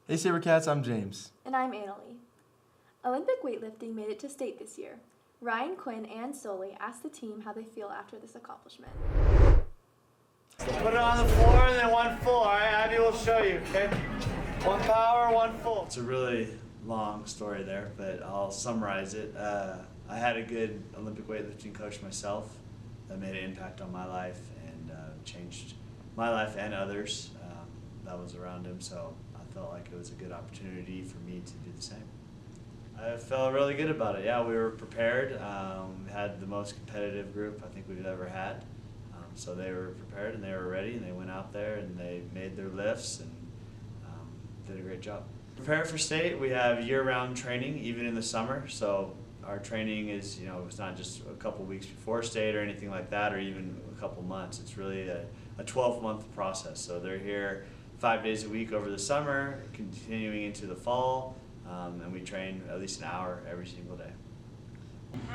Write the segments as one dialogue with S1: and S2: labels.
S1: Hey Sabercats, I'm James.
S2: And I'm Annalie. Olympic weightlifting made it to state this year. Ryan, Quinn, and Sully asked the team how they feel after this accomplishment.
S3: Put it on the floor and then one full. All right, Abby will show you, okay? One power, one full. It's a really long story there, but I'll summarize it. I had a good Olympic weightlifting coach myself that made an impact on my life and changed my life and others that was around him, so I felt like it was a good opportunity for me to do the same. I felt really good about it. Yeah, we were prepared. We had the most competitive group I think we've ever had. So they were prepared and they were ready and they went out there and they made their lifts and did a great job. Prepare for state, we have year-round training even in the summer. So our training is, it's not just a couple weeks before state or anything like that or even a couple months. It's really a 12-month process. So they're here 5 days a week over the summer, continuing into the fall, and we train at least an hour every single day.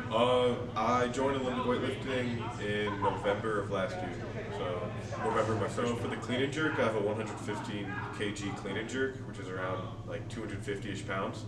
S4: I joined Olympic weightlifting in November of last year. So November my first. So for the clean and jerk, I have a 115 kg clean and jerk, which is around like 250-ish pounds.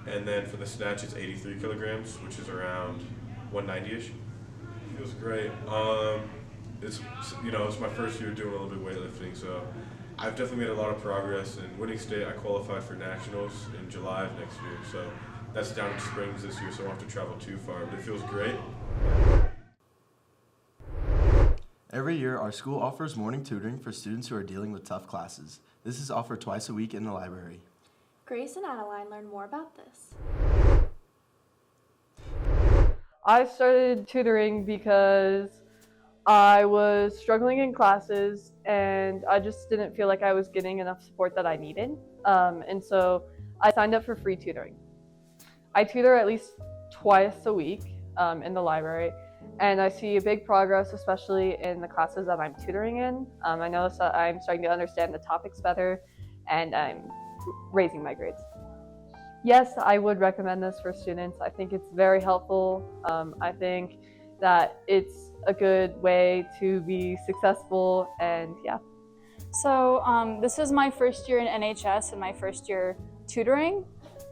S4: And then for the snatch, it's 83 kilograms, which is around 190-ish. Feels great. It's my first year doing Olympic weightlifting, so I've definitely made a lot of progress. In winning state, I qualified for nationals in July of next year. So that's down in Springs this year, so I don't have to travel too far, but it feels great.
S1: Every year, our school offers morning tutoring for students who are dealing with tough classes. This is offered twice a week in the library.
S2: Grace and Adeline learned more about this.
S5: I started tutoring because I was struggling in classes and I just didn't feel like I was getting enough support that I needed. And so I signed up for free tutoring. I tutor at least twice a week in the library, and I see a big progress, especially in the classes that I'm tutoring in. I notice that I'm starting to understand the topics better, and I'm raising my grades. Yes, I would recommend this for students. I think it's very helpful. I think that it's a good way to be successful, and yeah.
S6: So this is my first year in NHS and my first year tutoring.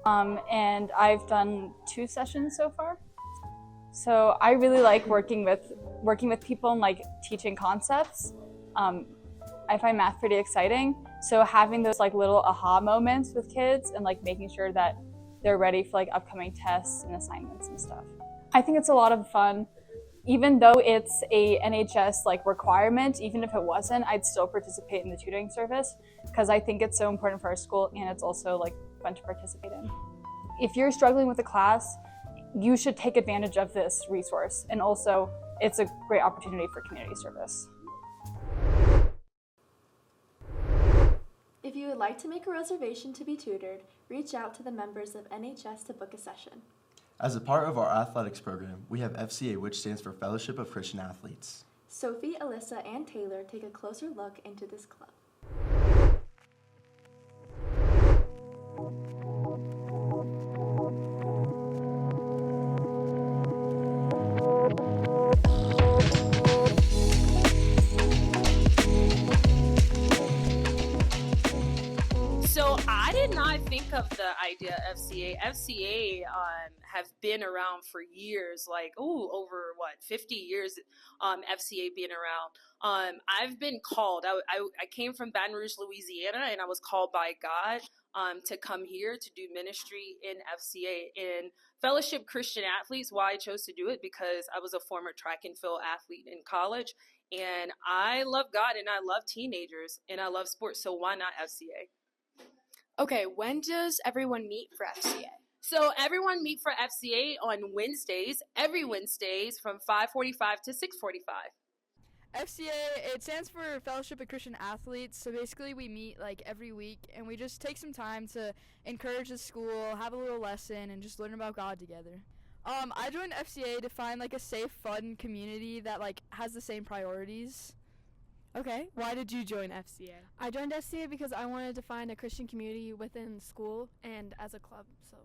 S6: And I've done 2 sessions so far. So I really like working with people and like teaching concepts. I find math pretty exciting. So having those like little aha moments with kids and like making sure that they're ready for like upcoming tests and assignments and stuff. I think it's a lot of fun. Even though it's a NHS like requirement, even if it wasn't, I'd still participate in the tutoring service because I think it's so important for our school and it's also like fun to participate in. If you're struggling with a class, you should take advantage of this resource, and also it's a great opportunity for community service.
S2: If you would like to make a reservation to be tutored, reach out to the members of NHS to book a session.
S1: As a part of our athletics program, we have FCA, which stands for Fellowship of Christian Athletes.
S2: Sophie, Alyssa, and Taylor take a closer look into this club.
S7: So I did not think of the idea of FCA. FCA have been around for years, like over 50 years. FCA being around. I've been called. I came from Baton Rouge, Louisiana, and I was called by God to come here to do ministry in FCA in Fellowship Christian Athletes. Why I chose to do it because I was a former track and field athlete in college, and I love God and I love teenagers and I love sports. So why not FCA?
S8: Okay, when does everyone meet for FCA?
S7: So everyone meet for FCA on Wednesdays, every Wednesdays from 5:45 to 6:45.
S9: FCA, it stands for Fellowship of Christian Athletes. So basically we meet like every week and we just take some time to encourage the school, have a little lesson, and just learn about God together. I joined FCA to find like a safe, fun community that like has the same priorities.
S8: Okay, why did you join FCA?
S10: I joined FCA because I wanted to find a Christian community within school and as a club, so.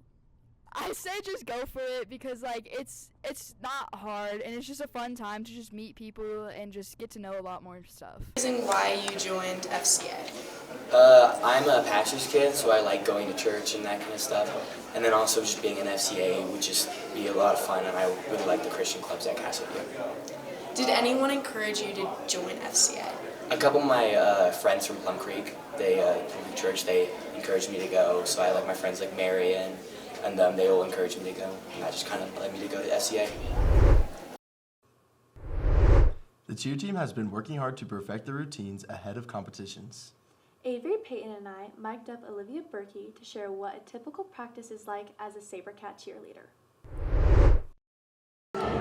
S9: I say just go for it because like it's not hard and it's just a fun time to just meet people and just get to know a lot more stuff.
S8: Reason why you joined FCA?
S11: I'm a pastor's kid, so I like going to church and that kind of stuff. And then also just being an FCA would just be a lot of fun, and I really like the Christian clubs at Castleview.
S8: Did anyone encourage you to join FCA?
S11: A couple of my friends from Plum Creek, they from the church, they encouraged me to go. So I like my friends like Mary and they all encouraged me to go. And that just kind of led me to go to FCA.
S1: The cheer team has been working hard to perfect their routines ahead of competitions.
S2: Avery, Peyton, and I mic'd up Olivia Berkey to share what a typical practice is like as a Sabercat cheerleader.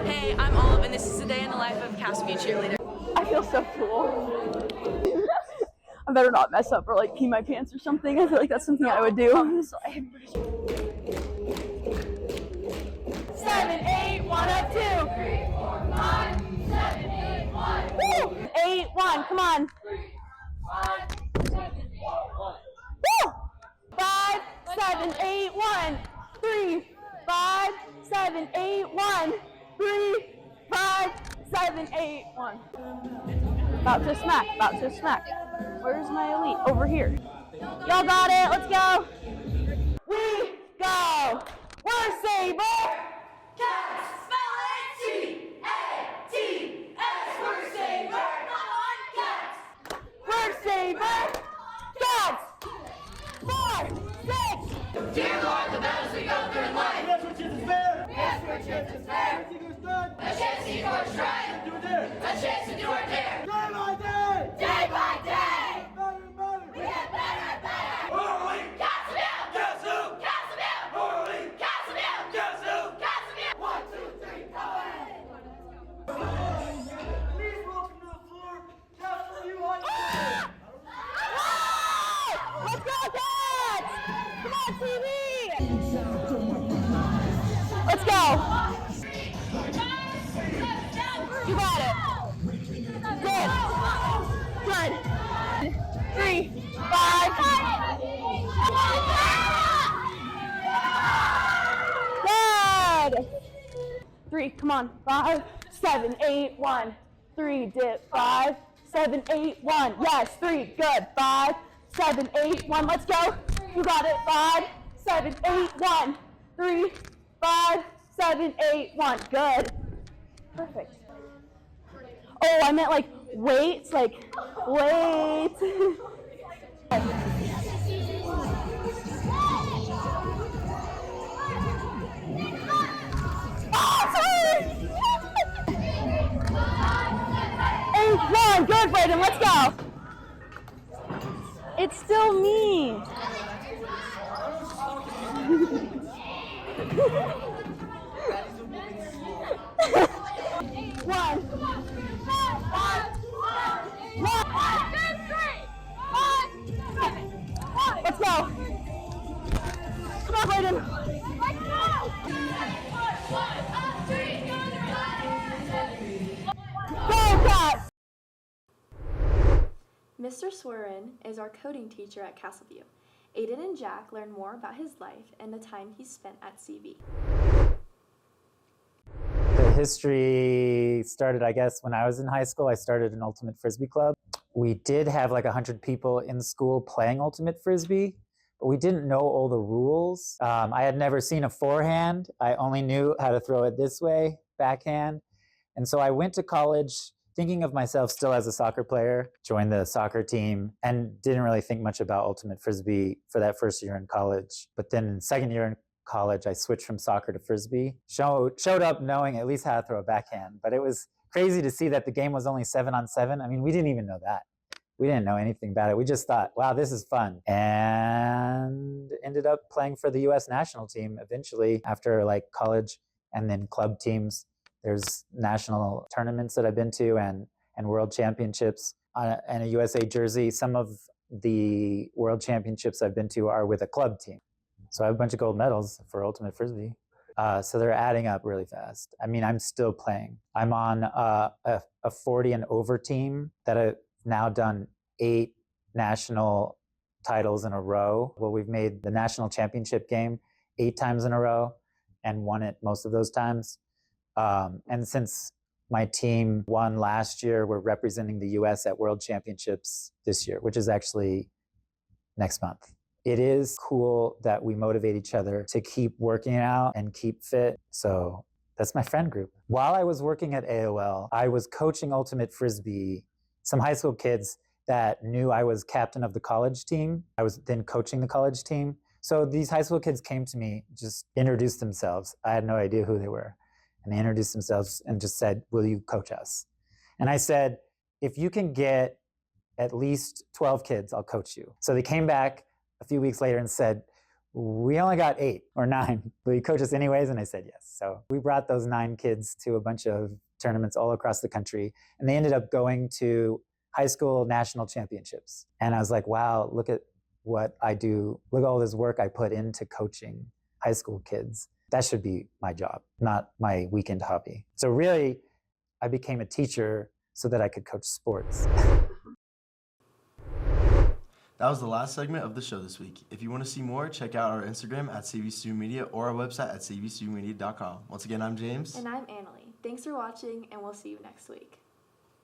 S12: Hey, I'm Olive, and this is a day in the life of Castleview cheerleader.
S5: I feel so cool. I better not mess up or like pee my pants or something. I feel like that's something I would do. 7, 8, 1 up 2. 3, 4, 5, 7, 8, 1. Woo! 8, 1, come on. 5, 7, 8, 1. 3, 5, 7, 8, 1. 3, 5, 7, 8, 1. About to smack, about to smack. Where's my elite? Over here. Y'all got it, let's go. We go. We're Saber. Cats, spell it C-A-T-S. We're Saber. Come on, cats. We're Saber. Cats. 4, 6. Dear Lord, the battles we go through in life. Yes, we're chance is fair. Yes, we're chance is fair. A chance to equal our strive. A chance to do our dare. Day by day. Day by day. Better and better. We get better and better. Holy Castleview. Guess who? Castleview. Holy Castleview. Guess who? Castleview. 1, 2, 3, go ahead. Please welcome to the floor, Castleview High School. Let's go, Cats! Come on, TV! Let's go! You got it! Good! Good! 3, 5. Good! 3, come on. 5, 7, 8, 1. 3, dip. 5, 7, 8, 1. Yes, 3. Good. 5, 7, 8, 1. Let's go. You got it. 5, 7, 8, 1. 3, 5, 7, 8, 1. Good. Perfect. Oh, I meant like weights, like wait. Oh, sorry. 8, 1. Good, Brayden. Let's go. It's still me. 1. 1. Let's go. Come on, Brayden. Let's go. Go, Cats.
S2: Mr. Swerin is our coding teacher at Castleview. Aiden and Jack learn more about his life and the time he spent at CV.
S13: The history started, I guess, when I was in high school. I started an Ultimate Frisbee club. We did have like 100 people in school playing Ultimate Frisbee, but we didn't know all the rules. I had never seen a forehand. I only knew how to throw it this way, backhand. And so I went to college thinking of myself still as a soccer player, joined the soccer team, and didn't really think much about Ultimate Frisbee for that first year in college. But then in second year in college, I switched from soccer to Frisbee. Showed up knowing at least how to throw a backhand, but it was crazy to see that the game was only 7-on-7. I mean, we didn't even know that. We didn't know anything about it. We just thought, wow, this is fun. And ended up playing for the US national team eventually after like college and then club teams. There's national tournaments that I've been to and world championships and a USA jersey. Some of the world championships I've been to are with a club team. So I have a bunch of gold medals for Ultimate Frisbee. So they're adding up really fast. I mean, I'm still playing. I'm on a 40 and over team that I've now done 8 national titles in a row. Well, we've made the national championship game 8 times in a row and won it most of those times. And since my team won last year, we're representing the US at World Championships this year, which is actually next month. It is cool that we motivate each other to keep working out and keep fit. So that's my friend group. While I was working at AOL, I was coaching Ultimate Frisbee, some high school kids that knew I was captain of the college team. I was then coaching the college team. So these high school kids came to me, just introduced themselves. I had no idea who they were. And they introduced themselves and just said, will you coach us? And I said, if you can get at least 12 kids, I'll coach you. So they came back a few weeks later and said, we only got 8 or 9. Will you coach us anyways? And I said yes. So we brought those 9 kids to a bunch of tournaments all across the country. And they ended up going to high school national championships. And I was like, wow, look at what I do. Look at all this work I put into coaching high school kids. That should be my job, not my weekend hobby. So really, I became a teacher so that I could coach sports.
S1: That was the last segment of the show this week. If you want to see more, check out our Instagram at CVStudentMedia or our website at cvstudentmedia.com. Once again, I'm James.
S2: And I'm Annalie. Thanks for watching, and we'll see you next week.